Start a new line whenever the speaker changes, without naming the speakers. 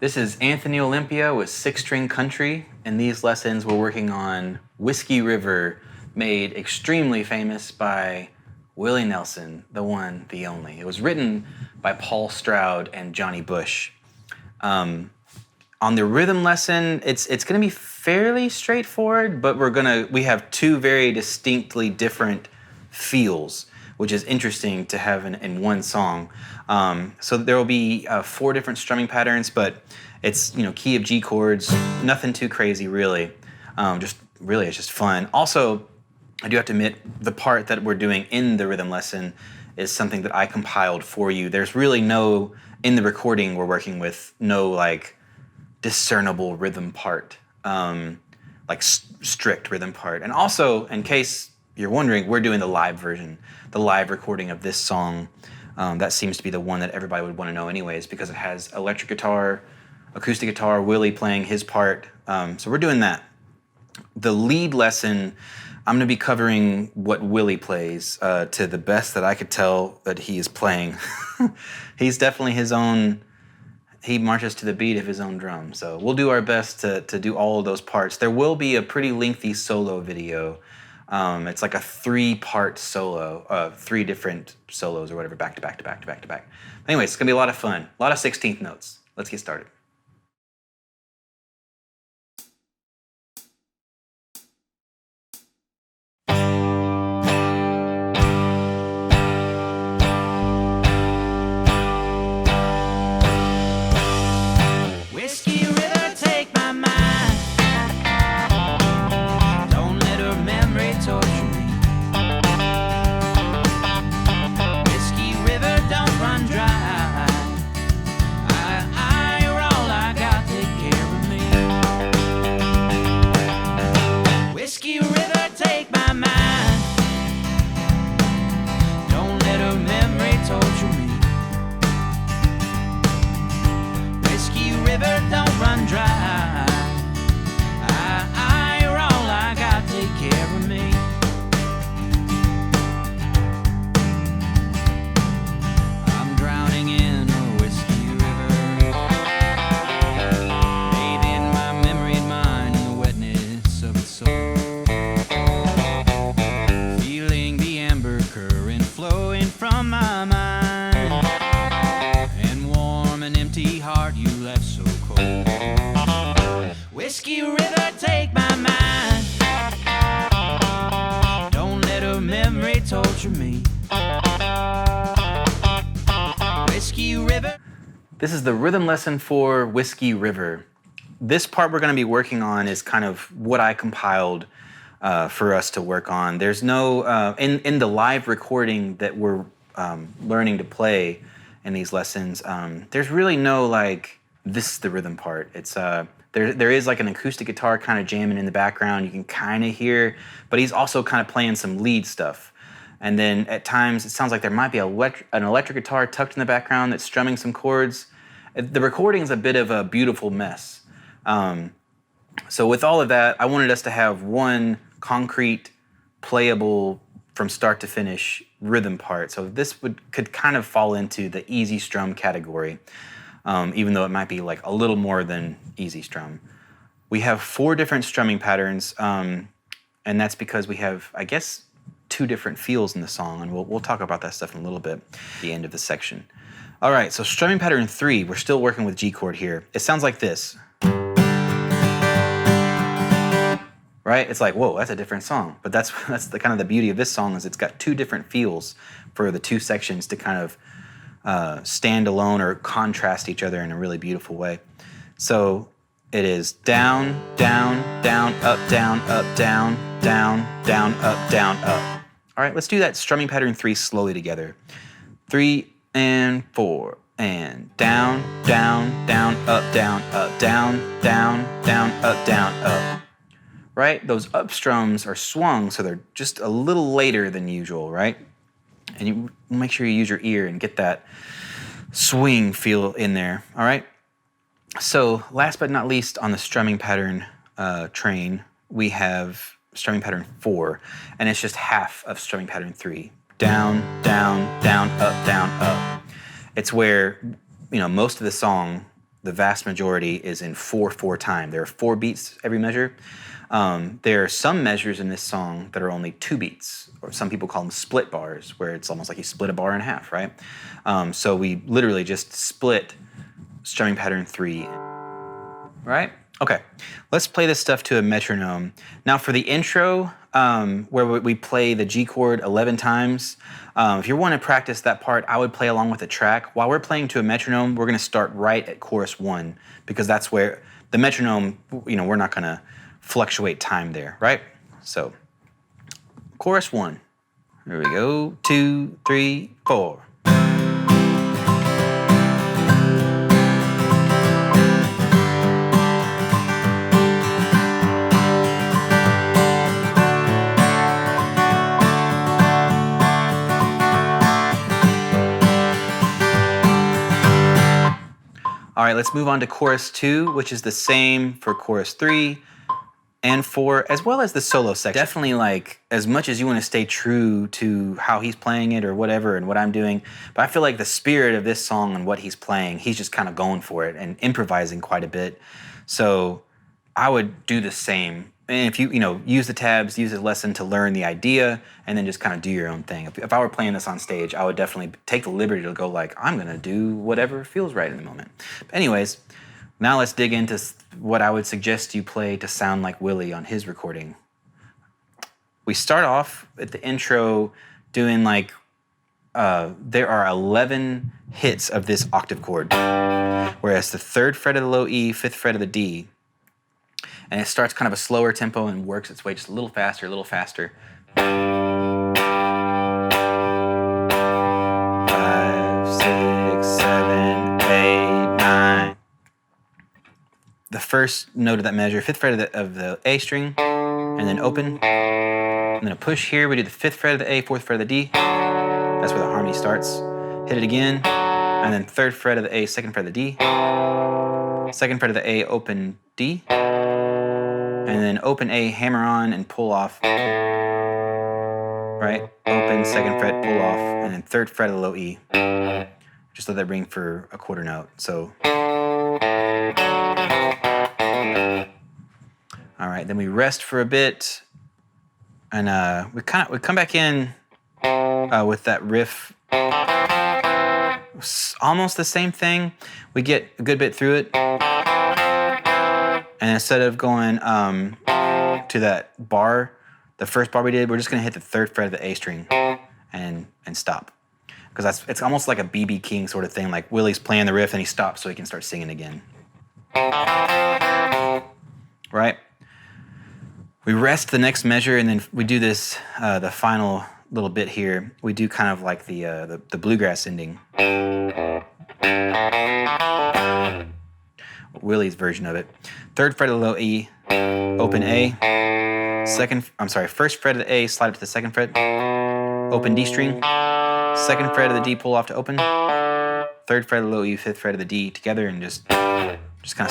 This is Anthony Olympia with Six String Country. In these lessons, we're working on Whiskey River, made extremely famous by Willie Nelson, the one, the only. It was written by Paul Stroud and Johnny Bush. On the rhythm lesson, it's going to be fairly straightforward, but we have two very distinctly different feels, which is interesting to have in one song. So there will be 4 different strumming patterns, but it's key of G chords, nothing too crazy really. It's just fun. Also, I do have to admit, the part that we're doing in the rhythm lesson is something that I compiled for you. There's really no, in the recording we're working with, no like discernible rhythm part, strict rhythm part. And also, in case you're wondering, we're doing the live version, the live recording of this song. That seems to be the one that everybody would want to know anyways, because it has electric guitar, acoustic guitar, Willie playing his part. So we're doing that. The lead lesson, I'm going to be covering what Willie plays to the best that I could tell that he is playing. He's definitely his own, he marches to the beat of his own drum. So we'll do our best to do all of those parts. There will be a pretty lengthy solo video. It's like a 3-part solo, 3 different solos or whatever, back to back to back to back to back. Anyways, it's going to be a lot of fun, a lot of 16th notes. Let's get started.
Whiskey River, take my mind. Don't let her memory torture me. Whiskey River, don't run dry. You're all I got, take care of me. Whiskey River, take my mind. Don't let her memory torture me. Whiskey River, don't run dry. You're all I got, take care of me. I'm drowning in a whiskey river, bathing my memory and mind in the wetness of its soul, feeling the amber current flowing from my mind, and warm and empty heart you left so cold. Whiskey River, take my mind. Don't let her memory torture me. Whiskey River.
This is the rhythm lesson for Whiskey River. This part we're going to be working on is kind of what I compiled for us to work on. There's no, in the live recording that we're learning to play in these lessons, there's really no like, this is the rhythm part. It's there is like an acoustic guitar kind of jamming in the background. You can kind of hear, but he's also kind of playing some lead stuff. And then at times it sounds like there might be an electric guitar tucked in the background that's strumming some chords. The recording's a bit of a beautiful mess. So with all of that, I wanted us to have one concrete, playable, from start to finish rhythm part. So this could kind of fall into the easy strum category, even though it might be like a little more than easy strum. We have 4 different strumming patterns, and that's because we have, I guess, 2 different feels in the song, and we'll talk about that stuff in a little bit at the end of the section. All right, so strumming pattern 3, we're still working with G chord here. It sounds like this. Right? It's like, whoa, that's a different song. But that's the kind of the beauty of this song, is it's got 2 different feels for the 2 sections to kind of stand alone or contrast each other in a really beautiful way. So it is down, down, down, up, down, down, down, down, up, down, up. All right, let's do that strumming pattern 3 slowly together. 3 and 4 and down, down, down, up, down, down, down, down, up, down, up. Right? Those up strums are swung, so they're just a little later than usual, right? And you make sure you use your ear and get that swing feel in there, all right? So last but not least, on the strumming pattern train, we have strumming pattern 4, and it's just half of strumming pattern 3. Down, down, down, up, down, up. It's where, most of the song the vast majority is in 4/4 time. There are 4 beats every measure. There are some measures in this song that are only 2 beats, or some people call them split bars, where it's almost like you split a bar in half, right? So we literally just split strumming pattern 3, right? Okay, let's play this stuff to a metronome. Now for the intro, where we play the G chord 11 times, if you want to practice that part, I would play along with the track. While we're playing to a metronome, we're going to start right at chorus 1, because that's where the metronome, we're not going to fluctuate time there, right? So, chorus 1. Here we go. 2, 3, 4. All right, let's move on to chorus 2, which is the same for chorus 3 and 4, as well as the solo section. Definitely, like, as much as you want to stay true to how he's playing it or whatever and what I'm doing, but I feel like the spirit of this song and what he's playing, he's just kind of going for it and improvising quite a bit. So I would do the same. And if you use the tabs, use the lesson to learn the idea, and then just kind of do your own thing. If I were playing this on stage, I would definitely take the liberty to go like, I'm gonna do whatever feels right in the moment. But anyways, now let's dig into what I would suggest you play to sound like Willie on his recording. We start off at the intro doing like, there are 11 hits of this octave chord, whereas the 3rd fret of the low E, 5th fret of the D, and it starts kind of a slower tempo and works its way just a little faster, a little faster. 5, 6, 7, 8, 9. The first note of that measure, 5th fret of the A string, and then open. And then a push here, we do the 5th fret of the A, 4th fret of the D. That's where the harmony starts. Hit it again, and then 3rd fret of the A, 2nd fret of the D. 2nd fret of the A, open D. And then open A, hammer on, and pull off. Right? Open, 2nd fret, pull off, and then 3rd fret of the low E. Just let that ring for a quarter note. So. All right, then we rest for a bit, and we come back in with that riff. Almost the same thing. We get a good bit through it. And instead of going to that bar, the first bar we did, we're just gonna hit the 3rd fret of the A string and stop. Because it's almost like a B.B. King sort of thing, like Willie's playing the riff and he stops so he can start singing again. Right? We rest the next measure and then we do this, the final little bit here. We do kind of like the bluegrass ending. Willie's version of it. 3rd fret of the low E, open A. 1st fret of the A, slide up to the 2nd fret. Open D string. 2nd fret of the D, pull off to open. 3rd fret of the low E, 5th fret of the D together, and just kind of.